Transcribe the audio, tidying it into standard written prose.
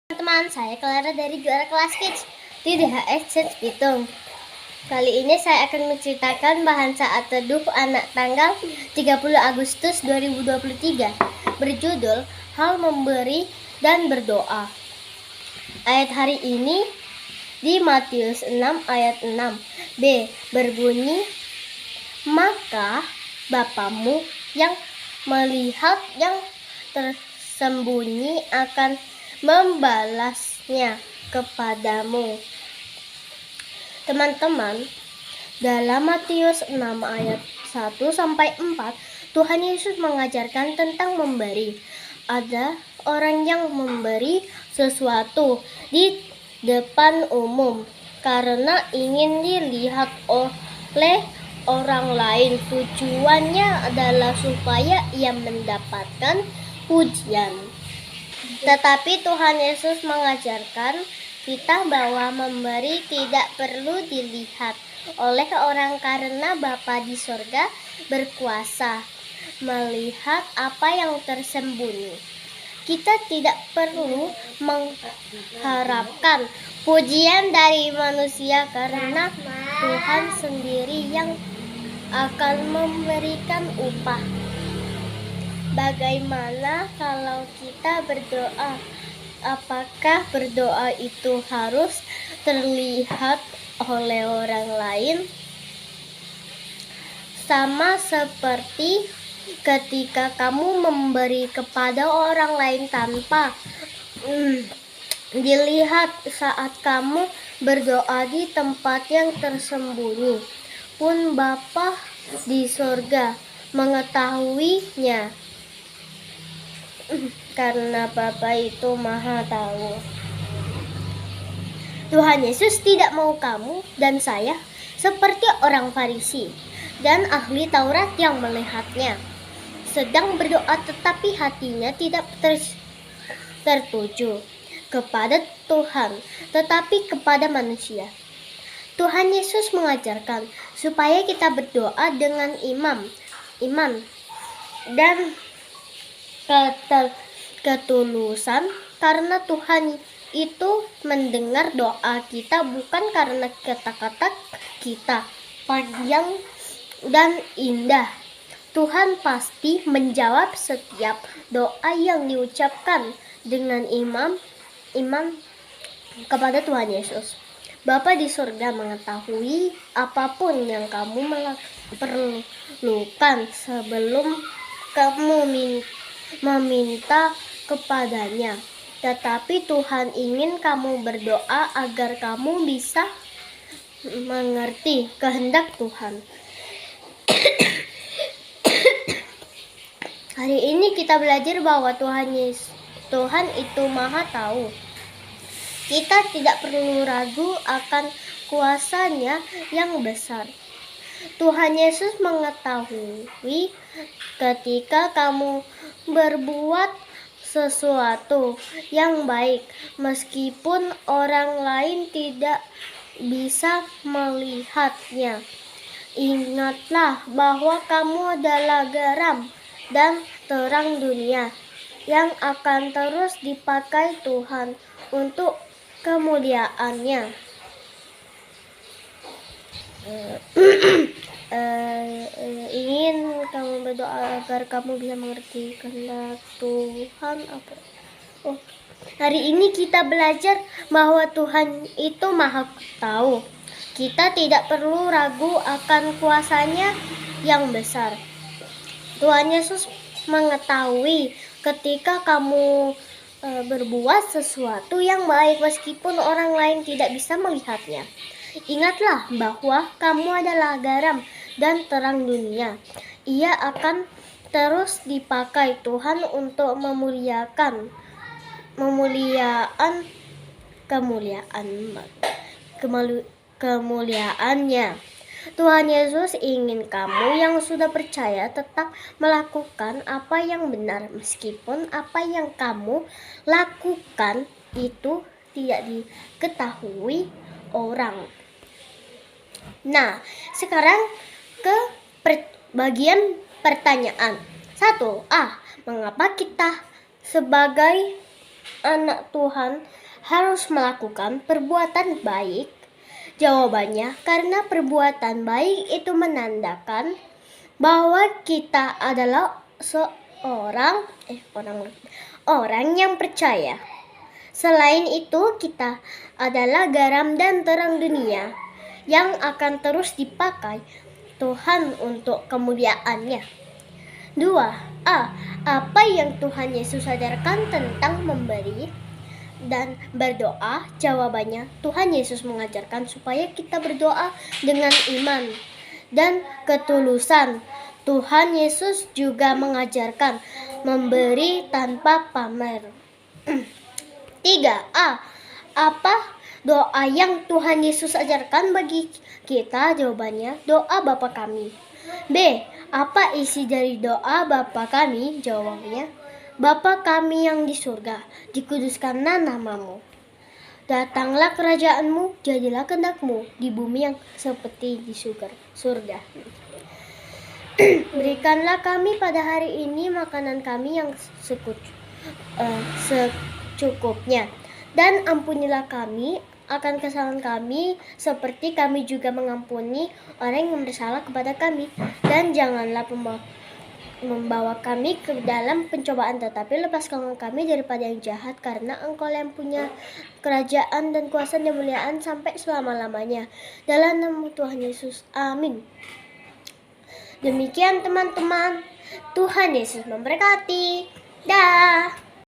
Teman saya Clara dari Juara Kelas Kids di DHS Set Bitung. Kali ini saya akan menceritakan bahan saat teduh anak tanggal 30 Agustus 2023 berjudul Hal Memberi dan Berdoa. Ayat hari ini di Matius 6 ayat 6b berbunyi, maka Bapamu yang melihat yang tersembunyi akan membalasnya kepadamu. Teman-teman, dalam Matius 6 ayat 1-4, Tuhan Yesus mengajarkan tentang memberi. Ada orang yang memberi sesuatu di depan umum karena ingin dilihat oleh orang lain. Tujuannya adalah supaya ia mendapatkan pujian. Tetapi Tuhan Yesus mengajarkan kita bahwa memberi tidak perlu dilihat oleh orang karena Bapa di sorga berkuasa melihat apa yang tersembunyi. Kita tidak perlu mengharapkan pujian dari manusia karena Tuhan sendiri yang akan memberikan upah. Bagaimana kalau kita berdoa? Apakah berdoa itu harus terlihat oleh orang lain? Sama seperti ketika kamu memberi kepada orang lain tanpa dilihat saat kamu berdoa di tempat yang tersembunyi, pun Bapa di surga mengetahuinya. Karena Bapa itu Maha Tahu. Tuhan Yesus tidak mau kamu dan saya seperti orang Farisi dan ahli Taurat yang melihatnya sedang berdoa tetapi hatinya tidak tertuju kepada Tuhan tetapi kepada manusia. Tuhan Yesus mengajarkan supaya kita berdoa dengan iman dan ketulusan karena Tuhan itu mendengar doa kita bukan karena kata-kata kita panjang dan indah. Tuhan pasti menjawab setiap doa yang diucapkan dengan iman kepada Tuhan Yesus. Bapa di surga mengetahui apapun yang kamu perlukan sebelum kamu meminta kepadanya. Tetapi Tuhan ingin kamu berdoa agar kamu bisa mengerti kehendak Tuhan. Hari ini kita belajar bahwa Tuhan itu Maha Tahu. Kita tidak perlu ragu akan kuasanya yang besar. Tuhan Yesus mengetahui ketika kamu berbuat sesuatu yang baik, meskipun orang lain tidak bisa melihatnya. Ingatlah bahwa kamu adalah garam dan terang dunia yang akan terus dipakai Tuhan untuk kemuliaannya. Ingin kamu berdoa agar kamu bisa mengerti kehendak Tuhan. Hari ini kita belajar bahwa Tuhan itu Maha Tahu. Kita tidak perlu ragu akan kuasanya yang besar. Tuhan Yesus mengetahui ketika kamu berbuat sesuatu yang baik meskipun orang lain tidak bisa melihatnya. Ingatlah bahwa kamu adalah garam dan terang dunia. Ia akan terus dipakai Tuhan untuk kemuliaannya. Tuhan Yesus ingin kamu yang sudah percaya tetap melakukan apa yang benar meskipun apa yang kamu lakukan itu tidak diketahui orang. Nah, sekarang ke bagian pertanyaan. 1. Mengapa kita sebagai anak Tuhan harus melakukan perbuatan baik? Jawabannya, karena perbuatan baik itu menandakan bahwa kita adalah orang yang percaya. Selain itu, kita adalah garam dan terang dunia yang akan terus dipakai Tuhan untuk kemuliaannya. 2. Apa yang Tuhan Yesus ajarkan tentang memberi dan berdoa? Jawabannya, Tuhan Yesus mengajarkan supaya kita berdoa dengan iman dan ketulusan. Tuhan Yesus juga mengajarkan memberi tanpa pamer. 3. Apa doa yang Tuhan Yesus ajarkan bagi kita? Jawabannya, doa Bapa kami. B. Apa isi dari doa Bapa kami? Jawabannya, Bapa kami yang di surga, dikuduskanlah namamu. Datanglah kerajaanmu, jadilah kehendakmu di bumi yang seperti di surga. Berikanlah kami pada hari ini makanan kami yang secukupnya. Dan ampunilah kami akan kesalahan kami, seperti kami juga mengampuni orang yang bersalah kepada kami. Dan janganlah membawa kami ke dalam pencobaan, tetapi lepaskan kami daripada yang jahat, karena Engkau yang punya kerajaan dan kuasa dan kemuliaan sampai selama-lamanya. Dalam nama Tuhan Yesus, amin. Demikian teman-teman, Tuhan Yesus memberkati. Dah.